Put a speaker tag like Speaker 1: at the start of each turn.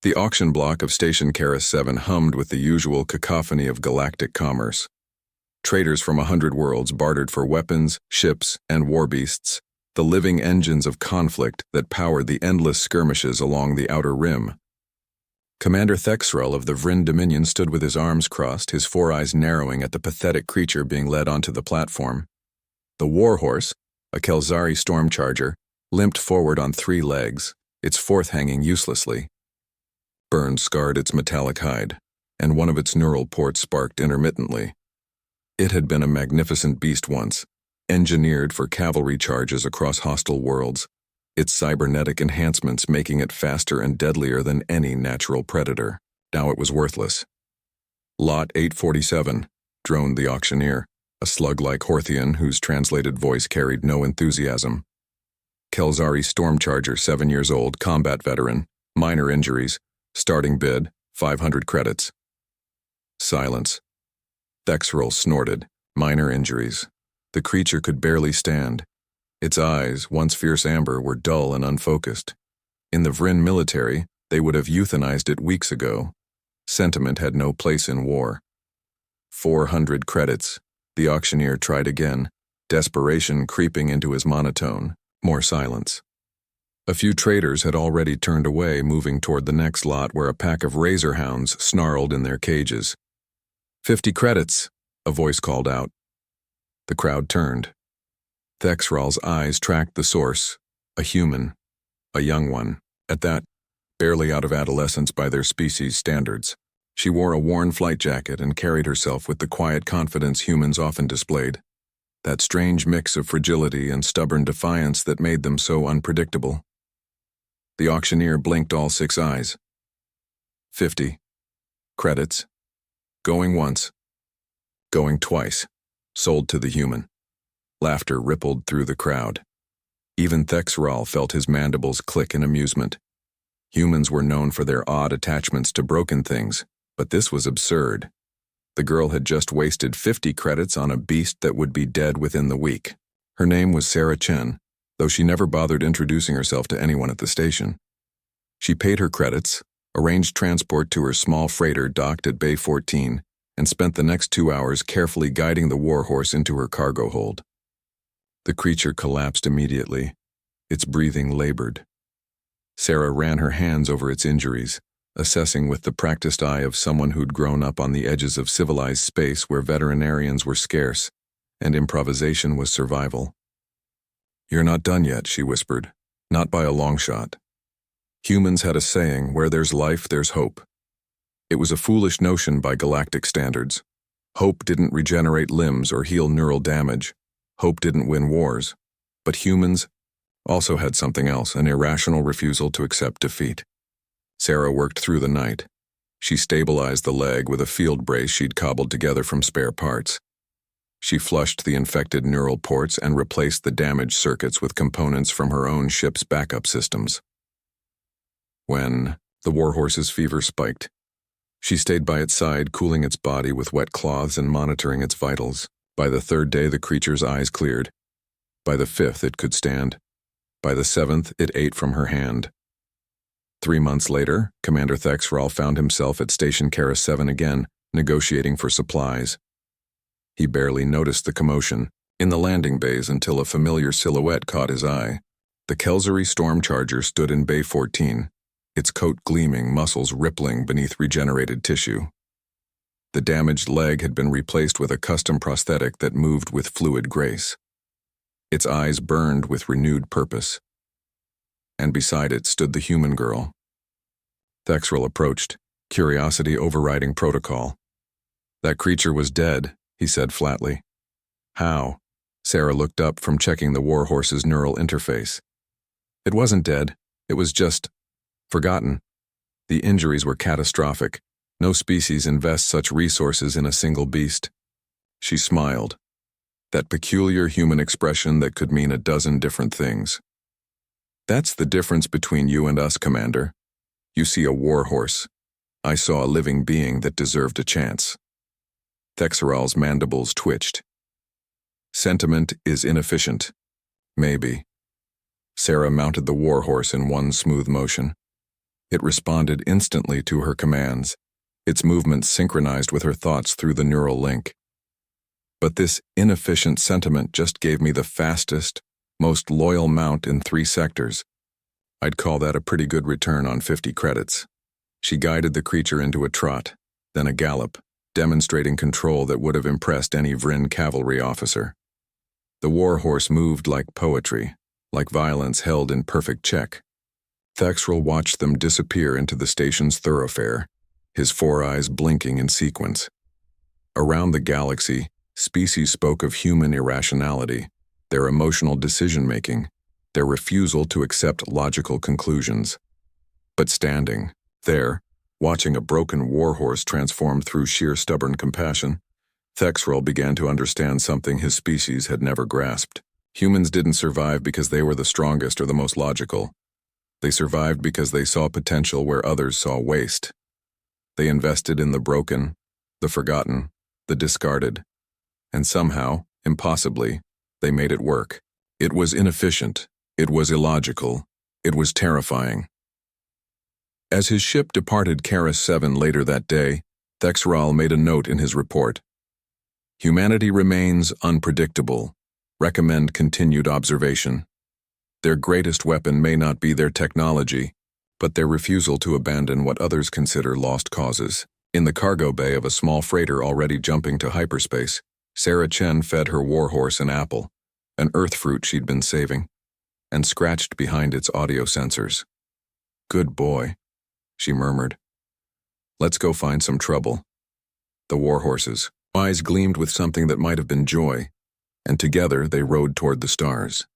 Speaker 1: The auction block of Station Karis 7 hummed with the usual cacophony of galactic commerce. Traders from 100 worlds bartered for weapons, ships, and war beasts, the living engines of conflict that powered the endless skirmishes along the outer rim. Commander Thexrel of the Vryn Dominion stood with his arms crossed, his four eyes narrowing at the pathetic creature being led onto the platform. The warhorse, a Kelzari stormcharger, limped forward on 3 legs, its fourth hanging uselessly. Burns scarred its metallic hide, and one of its neural ports sparked intermittently. It had been a magnificent beast once, engineered for cavalry charges across hostile worlds, its cybernetic enhancements making it faster and deadlier than any natural predator. Now it was worthless. Lot 847, droned the auctioneer, a slug-like Horthian whose translated voice carried no enthusiasm. Kelzari stormcharger, 7 years old, combat veteran, minor injuries, starting bid, 500 credits. Silence. Thexrel snorted, minor injuries. The creature could barely stand. Its eyes, once fierce amber, were dull and unfocused. In the Vryn military, they would have euthanized it weeks ago. Sentiment had no place in war. 400 credits. The auctioneer tried again, desperation creeping into his monotone. More silence. A few traders had already turned away, moving toward the next lot where a pack of razor hounds snarled in their cages. 50 credits, a voice called out. The crowd turned. Thexral's eyes tracked the source, a human, a young one, at that, barely out of adolescence by their species' standards. She wore a worn flight jacket and carried herself with the quiet confidence humans often displayed, that strange mix of fragility and stubborn defiance that made them so unpredictable. The auctioneer blinked all 6 eyes. 50 credits. Going once. Going twice. Sold to the human. Laughter rippled through the crowd. Even Thexral felt his mandibles click in amusement. Humans were known for their odd attachments to broken things, but this was absurd. The girl had just wasted 50 credits on a beast that would be dead within the week. Her name was Sarah Chen, though she never bothered introducing herself to anyone at the station. She paid her credits, arranged transport to her small freighter docked at Bay 14, and spent the next 2 hours carefully guiding the warhorse into her cargo hold. The creature collapsed immediately. Its breathing labored. Sarah ran her hands over its injuries, assessing with the practiced eye of someone who'd grown up on the edges of civilized space where veterinarians were scarce, and improvisation was survival. "You're not done yet," she whispered. "Not by a long shot." Humans had a saying, where there's life, there's hope. It was a foolish notion by galactic standards. Hope didn't regenerate limbs or heal neural damage. Hope didn't win wars. But humans also had something else, an irrational refusal to accept defeat. Sarah worked through the night. She stabilized the leg with a field brace she'd cobbled together from spare parts. She flushed the infected neural ports and replaced the damaged circuits with components from her own ship's backup systems. When the warhorse's fever spiked, she stayed by its side, cooling its body with wet cloths and monitoring its vitals. By the 3rd day, the creature's eyes cleared. By the 5th, it could stand. By the 7th, it ate from her hand. 3 months later, Commander Thexral found himself at Station Karis 7 again, negotiating for supplies. He barely noticed the commotion in the landing bays until a familiar silhouette caught his eye. The Kelzari stormcharger stood in Bay 14, its coat gleaming, muscles rippling beneath regenerated tissue. The damaged leg had been replaced with a custom prosthetic that moved with fluid grace. Its eyes burned with renewed purpose. And beside it stood the human girl. Thexrel approached, curiosity overriding protocol. "That creature was dead," he said flatly. "How?" Sarah looked up from checking the warhorse's neural interface. "It wasn't dead. It was just forgotten. The injuries were catastrophic. No species invests such resources in a single beast." She smiled, that peculiar human expression that could mean a dozen different things. "That's the difference between you and us, Commander. You see a warhorse. I saw a living being that deserved a chance." Thexral's mandibles twitched. "Sentiment is inefficient." "Maybe." Sarah mounted the warhorse in one smooth motion. It responded instantly to her commands, its movements synchronized with her thoughts through the neural link. But this inefficient sentiment just gave me the fastest, most loyal mount in 3 sectors. I'd call that a pretty good return on 50 credits. She guided the creature into a trot, then a gallop, demonstrating control that would have impressed any Vryn cavalry officer. The warhorse moved like poetry, like violence held in perfect check. Thexrel watched them disappear into the station's thoroughfare, his 4 eyes blinking in sequence. Around the galaxy, species spoke of human irrationality, their emotional decision-making, their refusal to accept logical conclusions. But standing there, watching a broken warhorse transform through sheer stubborn compassion, Thexrel began to understand something his species had never grasped. Humans didn't survive because they were the strongest or the most logical. They survived because they saw potential where others saw waste. They invested in the broken, the forgotten, the discarded, and somehow, impossibly, they made it work. It was inefficient, it was illogical, it was terrifying. As his ship departed Karis 7 later that day, Thexral made a note in his report. Humanity remains unpredictable. Recommend continued observation. Their greatest weapon may not be their technology, but their refusal to abandon what others consider lost causes. In the cargo bay of a small freighter already jumping to hyperspace, Sarah Chen fed her warhorse an apple, an earth fruit she'd been saving, and scratched behind its audio sensors. "Good boy," she murmured. "Let's go find some trouble." The warhorse's eyes gleamed with something that might have been joy, and together they rode toward the stars.